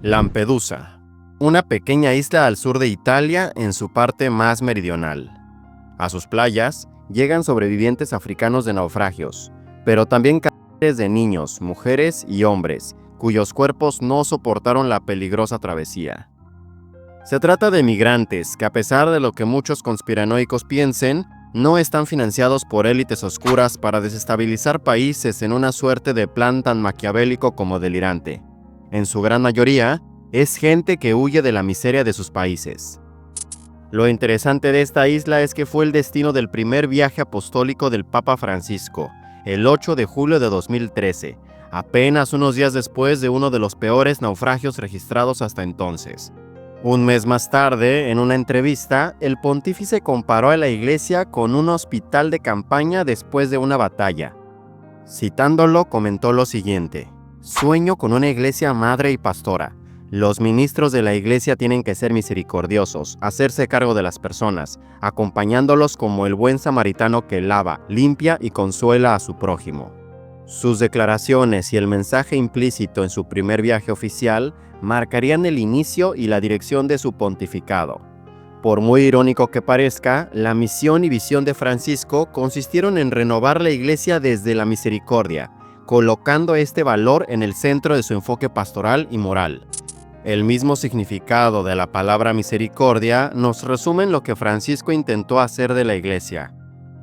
Lampedusa, una pequeña isla al sur de Italia en su parte más meridional. A sus playas llegan sobrevivientes africanos de naufragios, pero también cadáveres de niños, mujeres y hombres, cuyos cuerpos no soportaron la peligrosa travesía. Se trata de migrantes que, a pesar de lo que muchos conspiranoicos piensen, no están financiados por élites oscuras para desestabilizar países en una suerte de plan tan maquiavélico como delirante. En su gran mayoría, es gente que huye de la miseria de sus países. Lo interesante de esta isla es que fue el destino del primer viaje apostólico del Papa Francisco, el 8 de julio de 2013, apenas unos días después de uno de los peores naufragios registrados hasta entonces. Un mes más tarde, en una entrevista, el pontífice comparó a la iglesia con un hospital de campaña después de una batalla. Citándolo, comentó lo siguiente: "Sueño con una iglesia madre y pastora. Los ministros de la iglesia tienen que ser misericordiosos, hacerse cargo de las personas, acompañándolos como el buen samaritano que lava, limpia y consuela a su prójimo". Sus declaraciones y el mensaje implícito en su primer viaje oficial marcarían el inicio y la dirección de su pontificado. Por muy irónico que parezca, la misión y visión de Francisco consistieron en renovar la iglesia desde la misericordia, colocando este valor en el centro de su enfoque pastoral y moral. El mismo significado de la palabra misericordia nos resume en lo que Francisco intentó hacer de la iglesia.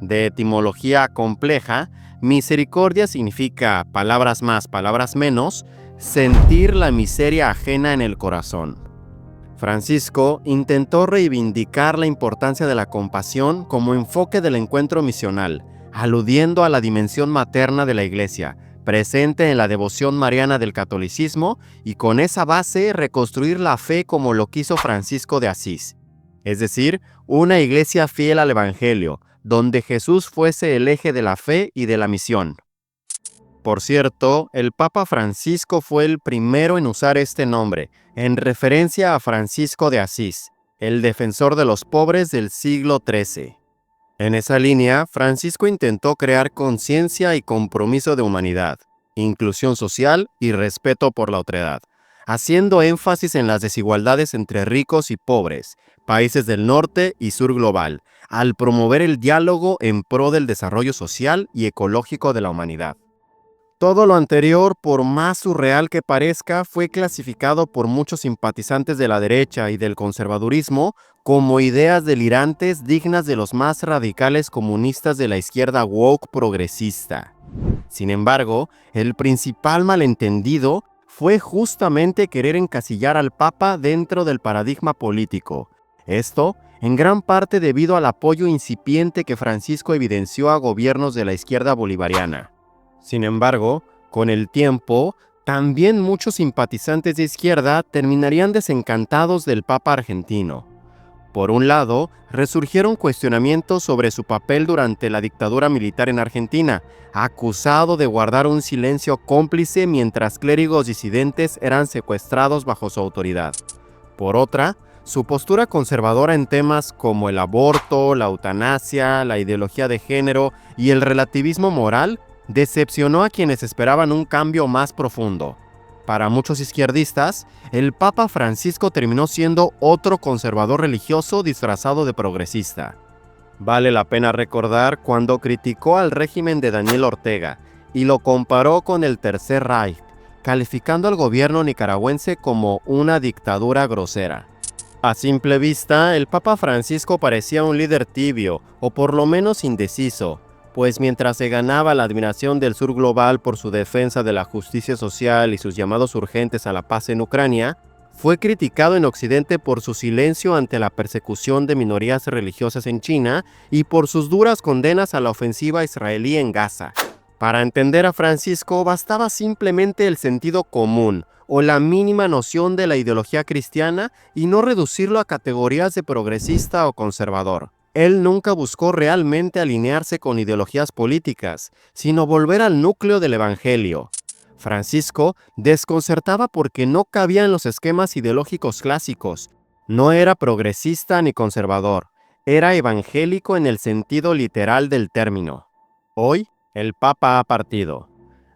De etimología compleja, misericordia significa, palabras más, palabras menos, sentir la miseria ajena en el corazón. Francisco intentó reivindicar la importancia de la compasión como enfoque del encuentro misional, aludiendo a la dimensión materna de la iglesia, presente en la devoción mariana del catolicismo, y con esa base reconstruir la fe como lo quiso Francisco de Asís. Es decir, una iglesia fiel al Evangelio, donde Jesús fuese el eje de la fe y de la misión. Por cierto, el Papa Francisco fue el primero en usar este nombre, en referencia a Francisco de Asís, el defensor de los pobres del siglo XIII. En esa línea, Francisco intentó crear conciencia y compromiso de humanidad, inclusión social y respeto por la otredad, haciendo énfasis en las desigualdades entre ricos y pobres, países del norte y sur global, al promover el diálogo en pro del desarrollo social y ecológico de la humanidad. Todo lo anterior, por más surreal que parezca, fue clasificado por muchos simpatizantes de la derecha y del conservadurismo como ideas delirantes dignas de los más radicales comunistas de la izquierda woke progresista. Sin embargo, el principal malentendido fue justamente querer encasillar al Papa dentro del paradigma político. Esto, en gran parte debido al apoyo incipiente que Francisco evidenció a gobiernos de la izquierda bolivariana. Sin embargo, con el tiempo, también muchos simpatizantes de izquierda terminarían desencantados del Papa argentino. Por un lado, resurgieron cuestionamientos sobre su papel durante la dictadura militar en Argentina, acusado de guardar un silencio cómplice mientras clérigos disidentes eran secuestrados bajo su autoridad. Por otra, su postura conservadora en temas como el aborto, la eutanasia, la ideología de género y el relativismo moral decepcionó a quienes esperaban un cambio más profundo. Para muchos izquierdistas, el Papa Francisco terminó siendo otro conservador religioso disfrazado de progresista. Vale la pena recordar cuando criticó al régimen de Daniel Ortega y lo comparó con el Tercer Reich, calificando al gobierno nicaragüense como una dictadura grosera. A simple vista, el Papa Francisco parecía un líder tibio, o por lo menos indeciso, pues mientras se ganaba la admiración del sur global por su defensa de la justicia social y sus llamados urgentes a la paz en Ucrania, fue criticado en Occidente por su silencio ante la persecución de minorías religiosas en China y por sus duras condenas a la ofensiva israelí en Gaza. Para entender a Francisco bastaba simplemente el sentido común o la mínima noción de la ideología cristiana y no reducirlo a categorías de progresista o conservador. Él nunca buscó realmente alinearse con ideologías políticas, sino volver al núcleo del Evangelio. Francisco desconcertaba porque no cabía en los esquemas ideológicos clásicos. No era progresista ni conservador, era evangélico en el sentido literal del término. Hoy, el Papa ha partido.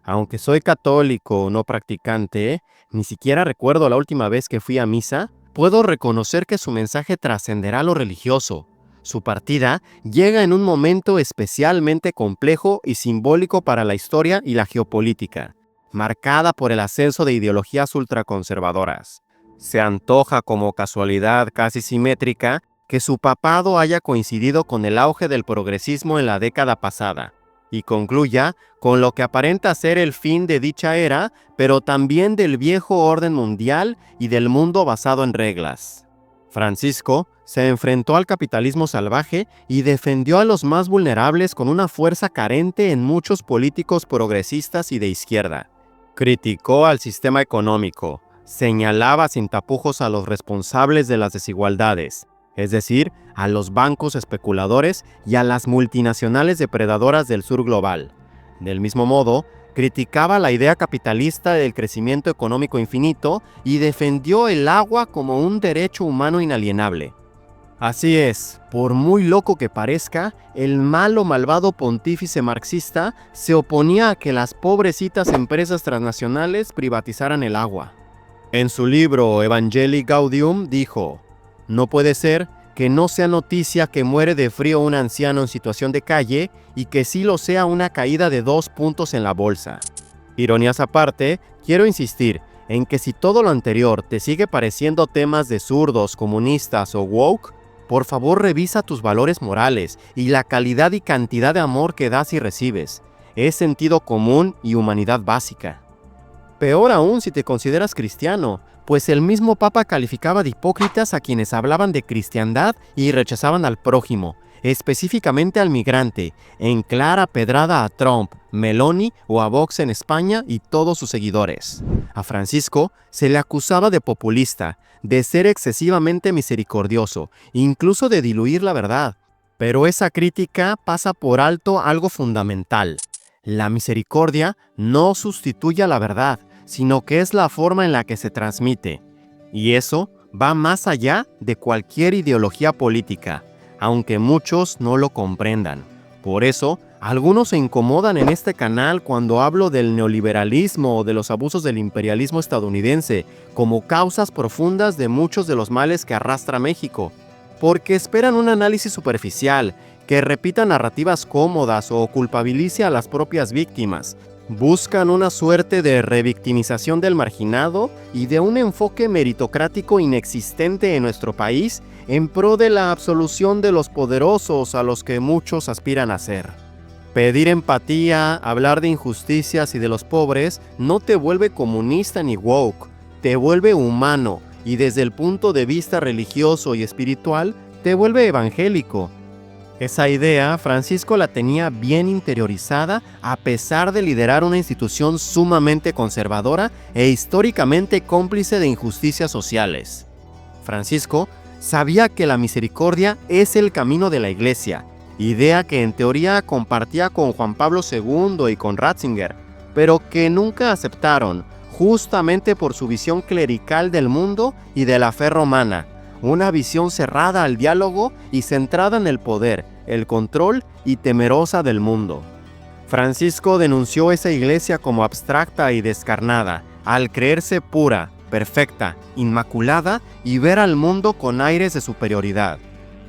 Aunque soy católico no practicante, ni siquiera recuerdo la última vez que fui a misa, puedo reconocer que su mensaje trascenderá lo religioso. Su partida llega en un momento especialmente complejo y simbólico para la historia y la geopolítica, marcada por el ascenso de ideologías ultraconservadoras. Se antoja como casualidad casi simétrica que su papado haya coincidido con el auge del progresismo en la década pasada, y concluya con lo que aparenta ser el fin de dicha era, pero también del viejo orden mundial y del mundo basado en reglas. Francisco se enfrentó al capitalismo salvaje y defendió a los más vulnerables con una fuerza carente en muchos políticos progresistas y de izquierda. Criticó al sistema económico, señalaba sin tapujos a los responsables de las desigualdades, es decir, a los bancos especuladores y a las multinacionales depredadoras del sur global. Del mismo modo, criticaba la idea capitalista del crecimiento económico infinito y defendió el agua como un derecho humano inalienable. Así es, por muy loco que parezca, el malvado pontífice marxista se oponía a que las pobrecitas empresas transnacionales privatizaran el agua. En su libro Evangelii Gaudium dijo: "No puede ser que no sea noticia que muere de frío un anciano en situación de calle y que sí lo sea una caída de 2 puntos en la bolsa". Ironías aparte, quiero insistir en que si todo lo anterior te sigue pareciendo temas de zurdos, comunistas o woke, por favor revisa tus valores morales y la calidad y cantidad de amor que das y recibes. Es sentido común y humanidad básica. Peor aún si te consideras cristiano, pues el mismo Papa calificaba de hipócritas a quienes hablaban de cristiandad y rechazaban al prójimo, específicamente al migrante, en clara pedrada a Trump, Meloni o a Vox en España y todos sus seguidores. A Francisco se le acusaba de populista, de ser excesivamente misericordioso, incluso de diluir la verdad. Pero esa crítica pasa por alto algo fundamental. La misericordia no sustituye a la verdad, sino que es la forma en la que se transmite. Y eso va más allá de cualquier ideología política, aunque muchos no lo comprendan. Por eso, algunos se incomodan en este canal cuando hablo del neoliberalismo o de los abusos del imperialismo estadounidense como causas profundas de muchos de los males que arrastra México, porque esperan un análisis superficial, que repita narrativas cómodas o culpabilice a las propias víctimas. Buscan una suerte de revictimización del marginado y de un enfoque meritocrático inexistente en nuestro país en pro de la absolución de los poderosos a los que muchos aspiran a ser. Pedir empatía, hablar de injusticias y de los pobres no te vuelve comunista ni woke, te vuelve humano y desde el punto de vista religioso y espiritual te vuelve evangélico. Esa idea Francisco la tenía bien interiorizada a pesar de liderar una institución sumamente conservadora e históricamente cómplice de injusticias sociales. Francisco sabía que la misericordia es el camino de la Iglesia, idea que en teoría compartía con Juan Pablo II y con Ratzinger, pero que nunca aceptaron, justamente por su visión clerical del mundo y de la fe romana. Una visión cerrada al diálogo y centrada en el poder, el control y temerosa del mundo. Francisco denunció esa iglesia como abstracta y descarnada, al creerse pura, perfecta, inmaculada y ver al mundo con aires de superioridad.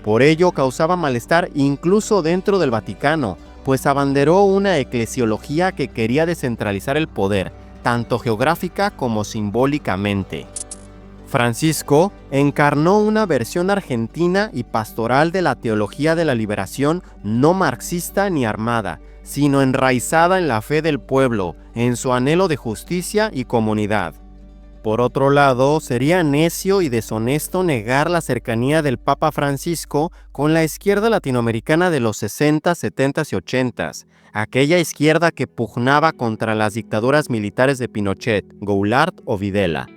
Por ello causaba malestar incluso dentro del Vaticano, pues abanderó una eclesiología que quería descentralizar el poder, tanto geográfica como simbólicamente. Francisco encarnó una versión argentina y pastoral de la teología de la liberación no marxista ni armada, sino enraizada en la fe del pueblo, en su anhelo de justicia y comunidad. Por otro lado, sería necio y deshonesto negar la cercanía del Papa Francisco con la izquierda latinoamericana de los 60, 70 y 80, aquella izquierda que pugnaba contra las dictaduras militares de Pinochet, Goulart o Videla.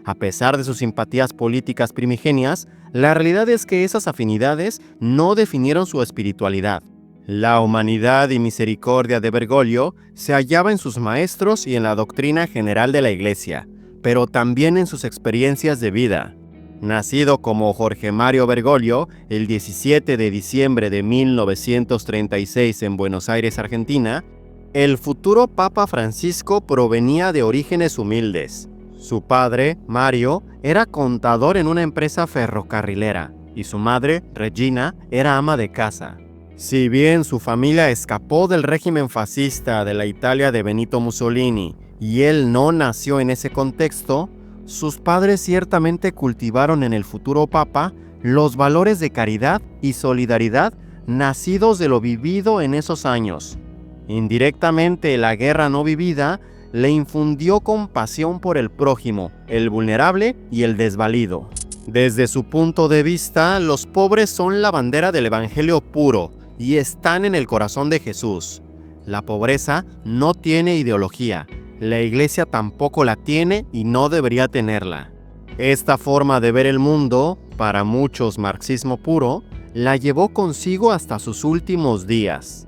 A pesar de sus simpatías políticas primigenias, la realidad es que esas afinidades no definieron su espiritualidad. La humanidad y misericordia de Bergoglio se hallaba en sus maestros y en la doctrina general de la Iglesia, pero también en sus experiencias de vida. Nacido como Jorge Mario Bergoglio el 17 de diciembre de 1936 en Buenos Aires, Argentina, El futuro Papa Francisco provenía de orígenes humildes. Su padre, Mario, era contador en una empresa ferrocarrilera y su madre, Regina, era ama de casa. Si bien su familia escapó del régimen fascista de la Italia de Benito Mussolini y él no nació en ese contexto, sus padres ciertamente cultivaron en el futuro Papa los valores de caridad y solidaridad nacidos de lo vivido en esos años. Indirectamente, la guerra no vivida le infundió compasión por el prójimo, el vulnerable y el desvalido. Desde su punto de vista, los pobres son la bandera del evangelio puro y están en el corazón de Jesús. La pobreza no tiene ideología, la Iglesia tampoco la tiene y no debería tenerla. Esta forma de ver el mundo, para muchos marxismo puro, la llevó consigo hasta sus últimos días.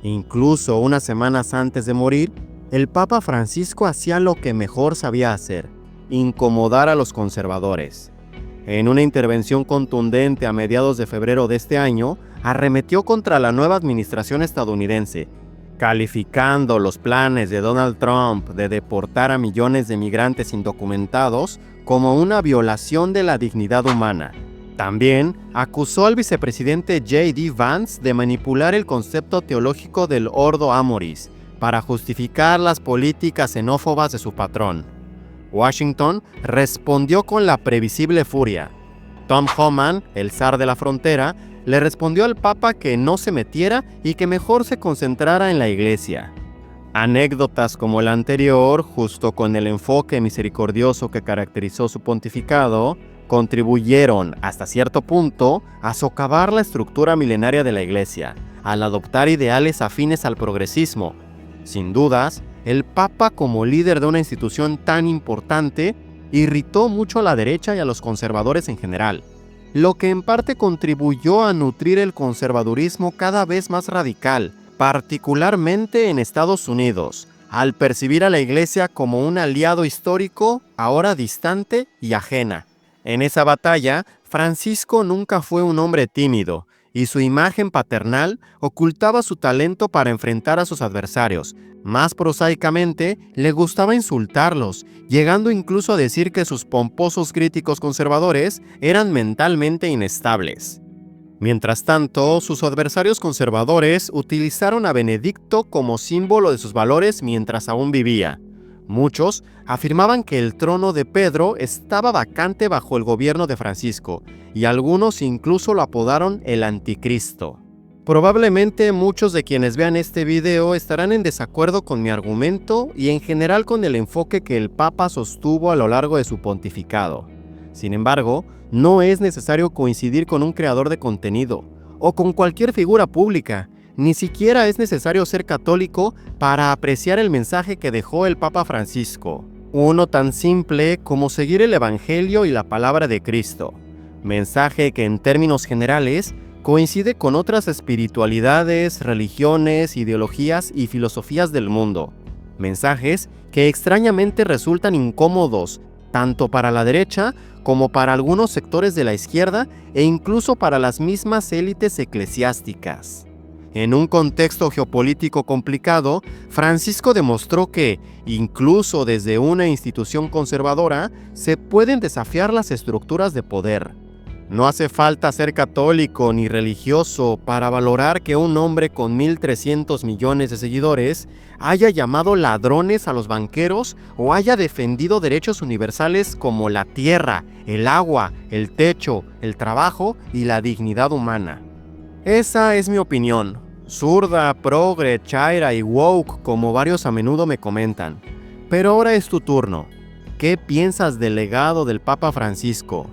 Incluso unas semanas antes de morir, el Papa Francisco hacía lo que mejor sabía hacer: incomodar a los conservadores. En una intervención contundente a mediados de febrero de este año, arremetió contra la nueva administración estadounidense, calificando los planes de Donald Trump de deportar a millones de migrantes indocumentados como una violación de la dignidad humana. También acusó al vicepresidente J.D. Vance de manipular el concepto teológico del Ordo Amoris para justificar las políticas xenófobas de su patrón. Washington respondió con la previsible furia. Tom Homan, el zar de la frontera, le respondió al Papa que no se metiera y que mejor se concentrara en la Iglesia. Anécdotas como la anterior, justo con el enfoque misericordioso que caracterizó su pontificado, contribuyeron, hasta cierto punto, a socavar la estructura milenaria de la Iglesia, al adoptar ideales afines al progresismo. Sin dudas, el Papa, como líder de una institución tan importante, irritó mucho a la derecha y a los conservadores en general, lo que en parte contribuyó a nutrir el conservadurismo cada vez más radical, particularmente en Estados Unidos, al percibir a la Iglesia como un aliado histórico, ahora distante y ajena. En esa batalla, Francisco nunca fue un hombre tímido, y su imagen paternal ocultaba su talento para enfrentar a sus adversarios. Más prosaicamente, le gustaba insultarlos, llegando incluso a decir que sus pomposos críticos conservadores eran mentalmente inestables. Mientras tanto, sus adversarios conservadores utilizaron a Benedicto como símbolo de sus valores mientras aún vivía. Muchos afirmaban que el trono de Pedro estaba vacante bajo el gobierno de Francisco, y algunos incluso lo apodaron el Anticristo. Probablemente muchos de quienes vean este video estarán en desacuerdo con mi argumento y en general con el enfoque que el Papa sostuvo a lo largo de su pontificado. Sin embargo, no es necesario coincidir con un creador de contenido o con cualquier figura pública. Ni siquiera es necesario ser católico para apreciar el mensaje que dejó el Papa Francisco. Uno tan simple como seguir el Evangelio y la palabra de Cristo. Mensaje que en términos generales coincide con otras espiritualidades, religiones, ideologías y filosofías del mundo. Mensajes que extrañamente resultan incómodos, tanto para la derecha como para algunos sectores de la izquierda e incluso para las mismas élites eclesiásticas. En un contexto geopolítico complicado, Francisco demostró que, incluso desde una institución conservadora, se pueden desafiar las estructuras de poder. No hace falta ser católico ni religioso para valorar que un hombre con 1.300 millones de seguidores haya llamado ladrones a los banqueros o haya defendido derechos universales como la tierra, el agua, el techo, el trabajo y la dignidad humana. Esa es mi opinión, zurda, progre, chaira y woke, como varios a menudo me comentan. Pero ahora es tu turno. ¿Qué piensas del legado del Papa Francisco?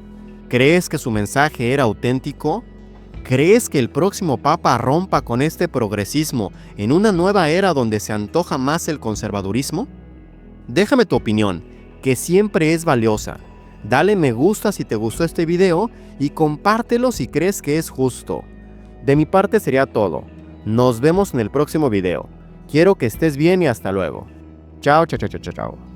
¿Crees que su mensaje era auténtico? ¿Crees que el próximo Papa rompa con este progresismo en una nueva era donde se antoja más el conservadurismo? Déjame tu opinión, que siempre es valiosa. Dale me gusta si te gustó este video y compártelo si crees que es justo. De mi parte sería todo. Nos vemos en el próximo video. Quiero que estés bien y hasta luego. Chao, chao, chao, chao, chao.